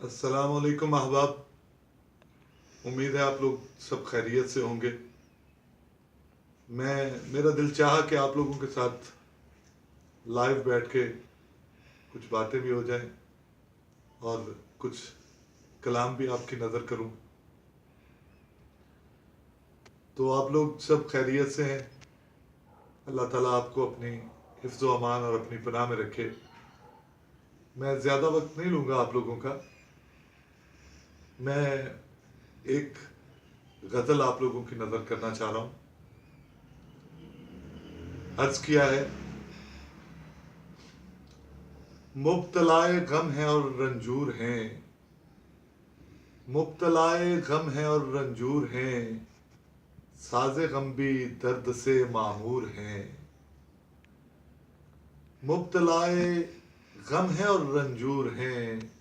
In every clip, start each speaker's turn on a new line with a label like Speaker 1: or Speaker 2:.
Speaker 1: अस्सलाम वालेकुम अहबाब। उम्मीद है आप लोग सब खैरियत से होंगे। मेरा दिल चाहा कि आप लोगों के साथ लाइव बैठ के कुछ बातें भी हो जाएं और कुछ कलाम भी आपकी नज़र करूं। तो आप लोग सब खैरियत से हैं। अल्लाह ताला आपको अपनी हिफ्ज़ व अमान और अपनी पनाह में रखे। मैं ज़्यादा वक्त नहीं लूँगा आप लोगों का। मैं एक गज़ल आप लोगों की नज़र करना चाह रहा हूँ। अर्ज़ किया है, मुब्तलाए गम है और रंजूर हैं, मुब्तलाए गम है और रंजूर हैं, साज़े गम भी दर्द से मामूर हैं। मुब्तलाए गम है और रंजूर हैं,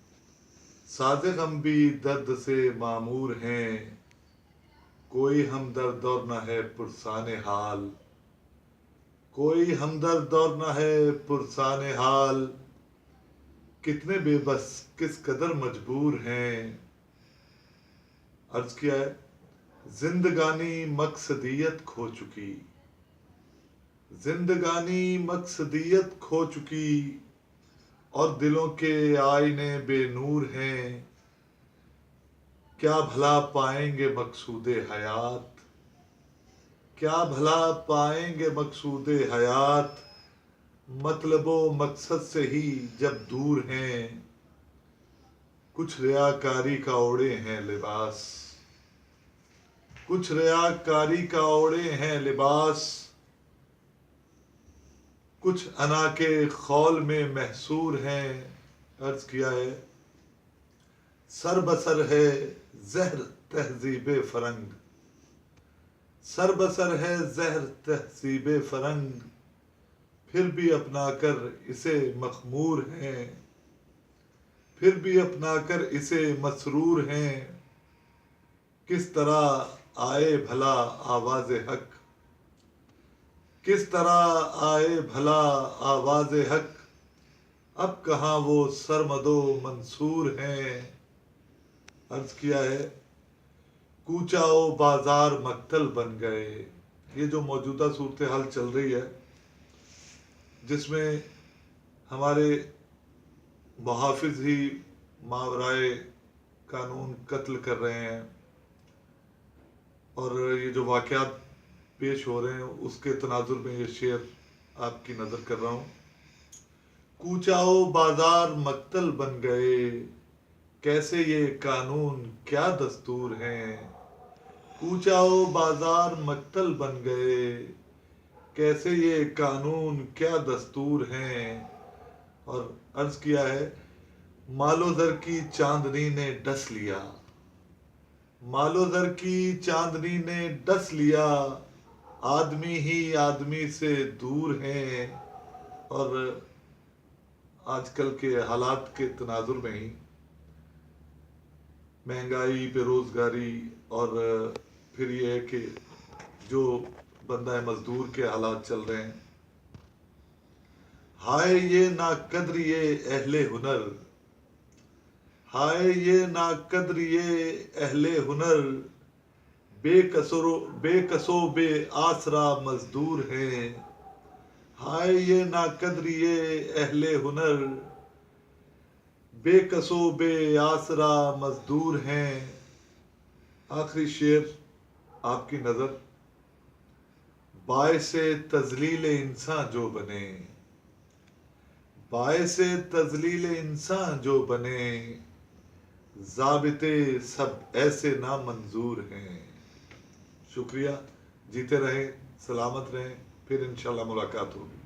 Speaker 1: साज़े गम भी दर्द से मामूर हैं। कोई हमदर्द और न है पुरसाने हाल, कोई हमदर्द और न है पुरसाने हाल, कितने बेबस किस कदर मजबूर हैं। अर्ज किया है, जिंदगानी मकसदियत खो चुकी, जिंदगानी मकसदियत खो चुकी, और दिलों के आईने बेनूर हैं। क्या भला पाएंगे मकसूदे हयात, क्या भला पाएंगे मकसूदे हयात, मतलबो मकसद से ही जब दूर हैं। कुछ रियाकारी का ओढ़े हैं लिबास, कुछ रियाकारी का ओढ़े हैं लिबास, कुछ अना के खौल में महसूर हैं। अर्ज किया है, सर बसर है जहर तहजीब फरंग, सर बसर है जहर तहजीब फरंग, फिर भी अपना कर इसे मखमूर हैं, फिर भी अपना कर इसे मसरूर हैं। किस तरह आए भला आवाज़ हक, किस तरह आए भला आवाज़ हक, अब कहाँ वो सरमदो मंसूर हैं। अर्ज किया है, कूचाओ बाजार मक्तल बन गए। ये जो मौजूदा सूरत हाल चल रही है, जिसमें हमारे मुहाफिज ही मावराए कानून कत्ल कर रहे हैं, और ये जो वाक़यात पेश हो रहे हैं उसके तनाजुर में ये शेर आपकी नज़र कर रहा हूँ। कूचाओ बाजार मक्तल बन गए, कैसे ये कानून क्या दस्तूर हैं। कूचाओ बाजार मक्तल बन गए, कैसे ये कानून क्या दस्तूर हैं। और अर्ज किया है, मालो दर की चांदनी ने डस लिया, मालो दर की चांदनी ने डस लिया, आदमी ही आदमी से दूर हैं। और आजकल के हालात के तनाजुर में ही महंगाई, बेरोजगारी, और फिर ये है कि जो बंदा है मजदूर के हालात चल रहे हैं। हाय ये नाकद्र ये अहले हुनर, हाय ये नाकद्र ये अहले हुनर, बेकसो बे आसरा मजदूर हैं। हाय ये नाकद्र ये अहले हुनर, बेकसो बे आसरा मजदूर हैं। आखिरी शेर आपकी नजर, बायसे तजलील इंसान जो बने, बायसे तजलील इंसान जो बने, ज़ाबिते सब ऐसे ना मंजूर हैं। शुक्रिया, जीते रहें, सलामत रहें, फिर इंशाल्लाह मुलाकात होगी।